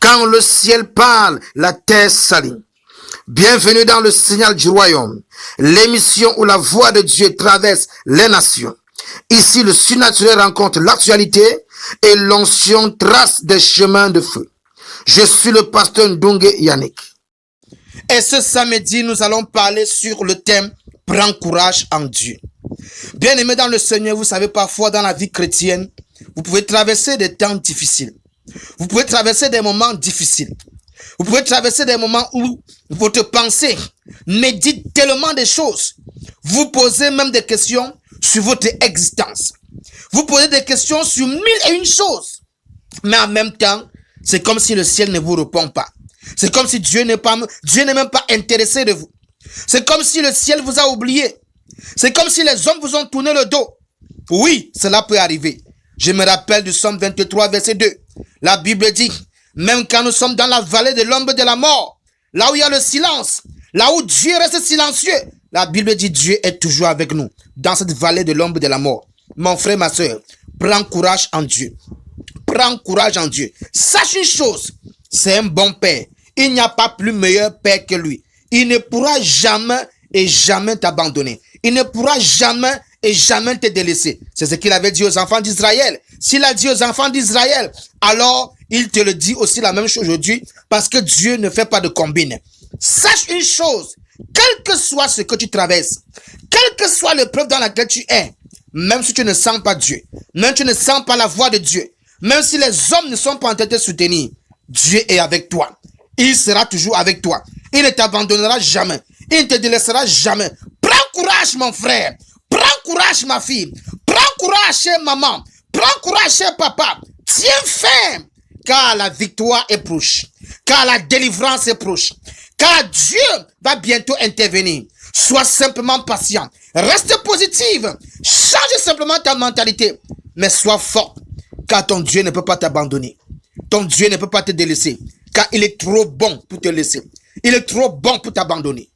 Quand le ciel parle, la terre s'aligne. Bienvenue dans le signal du royaume, l'émission où la voix de Dieu traverse les nations. Ici, le surnaturel rencontre l'actualité et l'onction trace des chemins de feu. Je suis le pasteur Ndunge Yannick. Et ce samedi, nous allons parler sur le thème « Prends courage en Dieu ». Bien-aimés dans le Seigneur, vous savez, parfois dans la vie chrétienne, vous pouvez traverser des temps difficiles. Vous pouvez traverser des moments difficiles. Vous pouvez traverser des moments où votre pensée médite tellement de choses. Vous posez même des questions sur votre existence. Vous posez des questions sur 1001 choses. Mais en même temps, c'est comme si le ciel ne vous répond pas. C'est comme si Dieu n'est même pas intéressé de vous. C'est comme si le ciel vous a oublié. C'est comme si les hommes vous ont tourné le dos. Oui, cela peut arriver. Je me rappelle du psaume 23, verset 2. La Bible dit, même quand nous sommes dans la vallée de l'ombre de la mort, là où il y a le silence, là où Dieu reste silencieux, la Bible dit Dieu est toujours avec nous, dans cette vallée de l'ombre de la mort. Mon frère, ma soeur, prends courage en Dieu. Prends courage en Dieu. Sache une chose, c'est un bon père. Il n'y a pas plus meilleur père que lui. Il ne pourra jamais et jamais t'abandonner. Il ne pourra jamais et jamais te délaisser. C'est ce qu'il avait dit aux enfants d'Israël. S'il a dit aux enfants d'Israël, alors il te le dit aussi la même chose aujourd'hui, parce que Dieu ne fait pas de combine. Sache une chose, quel que soit ce que tu traverses, quelle que soit l'épreuve dans laquelle tu es, même si tu ne sens pas Dieu, même si tu ne sens pas la voix de Dieu, même si les hommes ne sont pas en train de te soutenir, Dieu est avec toi. Il sera toujours avec toi. Il ne t'abandonnera jamais. Il ne te délaissera jamais. Prends courage, mon frère. Prends courage, ma fille. Prends courage, chère maman. Prends courage, cher papa. Tiens ferme. Car la victoire est proche. Car la délivrance est proche. Car Dieu va bientôt intervenir. Sois simplement patient. Reste positive. Change simplement ta mentalité. Mais sois fort. Car ton Dieu ne peut pas t'abandonner. Ton Dieu ne peut pas te délaisser. Car il est trop bon pour te laisser. Il est trop bon pour t'abandonner.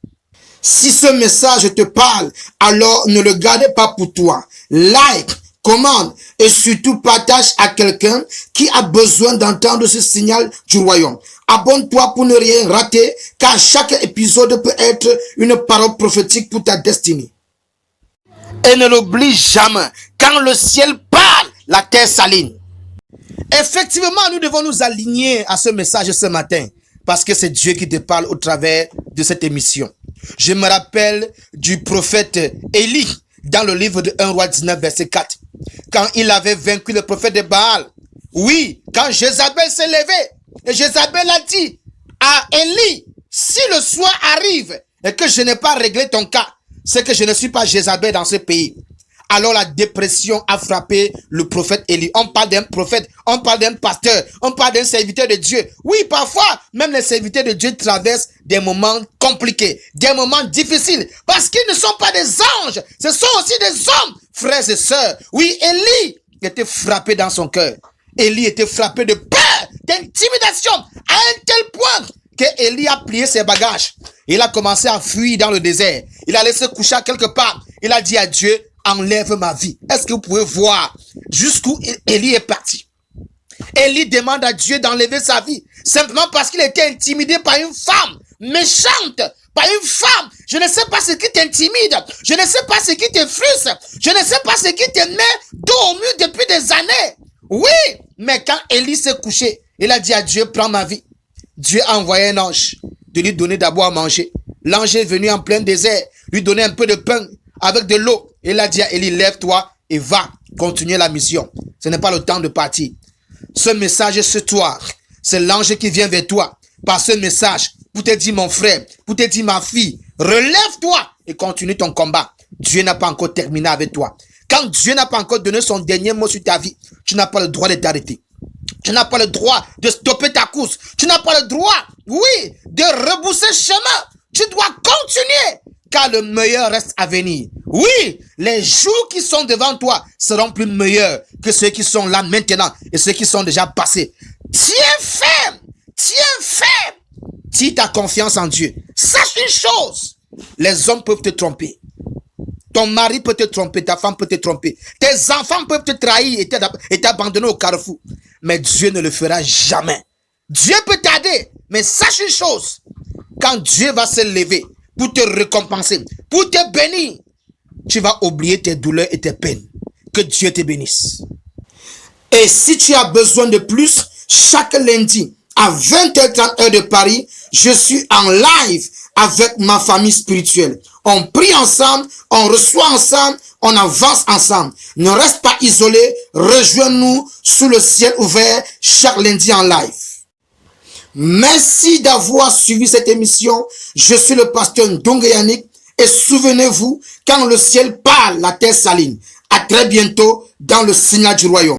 Si ce message te parle, alors ne le gardez pas pour toi. Like, commande et surtout partage à quelqu'un qui a besoin d'entendre ce signal du royaume. Abonne-toi pour ne rien rater, car chaque épisode peut être une parole prophétique pour ta destinée. Et ne l'oublie jamais, quand le ciel parle, la terre s'aligne. Effectivement, nous devons nous aligner à ce message ce matin, parce que c'est Dieu qui te parle au travers de cette émission. Je me rappelle du prophète Élie dans le livre de 1 roi 19, verset 4. Quand il avait vaincu le prophète de Baal. Oui, quand Jézabel s'est levée, et Jézabel a dit à Élie, si le soir arrive et que je n'ai pas réglé ton cas, c'est que je ne suis pas Jézabel dans ce pays. Alors la dépression a frappé le prophète Élie. On parle d'un prophète, on parle d'un pasteur, on parle d'un serviteur de Dieu. Oui, parfois, même les serviteurs de Dieu traversent des moments compliqués, des moments difficiles, parce qu'ils ne sont pas des anges, ce sont aussi des hommes, frères et sœurs. Oui, Élie était frappé dans son cœur. Élie était frappé de peur, d'intimidation, à un tel point que Élie a plié ses bagages. Il a commencé à fuir dans le désert. Il allait se coucher quelque part. Il a dit à Dieu, enlève ma vie. Est-ce que vous pouvez voir jusqu'où Élie est parti? Élie demande à Dieu d'enlever sa vie, simplement parce qu'il était intimidé par une femme méchante, par une femme. Je ne sais pas ce qui t'intimide, je ne sais pas ce qui te frustre, je ne sais pas ce qui te met dos au mur depuis des années. Oui, mais quand Élie s'est couché, il a dit à Dieu, prends ma vie. Dieu a envoyé un ange de lui donner d'abord à manger. L'ange est venu en plein désert, lui donner un peu de pain avec de l'eau. Il a dit à Élie, lève-toi et va continuer la mission. Ce n'est pas le temps de partir. Ce message ce soir, c'est l'ange qui vient vers toi par ce message pour te dire, mon frère, pour te dire, ma fille, relève-toi et continue ton combat. Dieu n'a pas encore terminé avec toi. Quand Dieu n'a pas encore donné son dernier mot sur ta vie, tu n'as pas le droit de t'arrêter. Tu n'as pas le droit de stopper ta course. Tu n'as pas le droit, oui, de rebousser chemin. Tu dois continuer, car le meilleur reste à venir. Oui, les jours qui sont devant toi seront plus meilleurs que ceux qui sont là maintenant et ceux qui sont déjà passés. Tiens ferme, tiens ferme. Tiens ta confiance en Dieu. Sache une chose, les hommes peuvent te tromper. Ton mari peut te tromper, ta femme peut te tromper. Tes enfants peuvent te trahir et t'abandonner au carrefour. Mais Dieu ne le fera jamais. Dieu peut t'aider, mais sache une chose. Quand Dieu va se lever pour te récompenser, pour te bénir, tu vas oublier tes douleurs et tes peines. Que Dieu te bénisse. Et si tu as besoin de plus, chaque lundi à 20h30 heure de Paris, je suis en live avec ma famille spirituelle. On prie ensemble, on reçoit ensemble, on avance ensemble. Ne reste pas isolé, rejoins-nous sous le ciel ouvert chaque lundi en live. Merci d'avoir suivi cette émission. Je suis le pasteur Ndongue Yannick et souvenez-vous, quand le ciel parle, la terre s'aligne. À très bientôt dans le signal du royaume.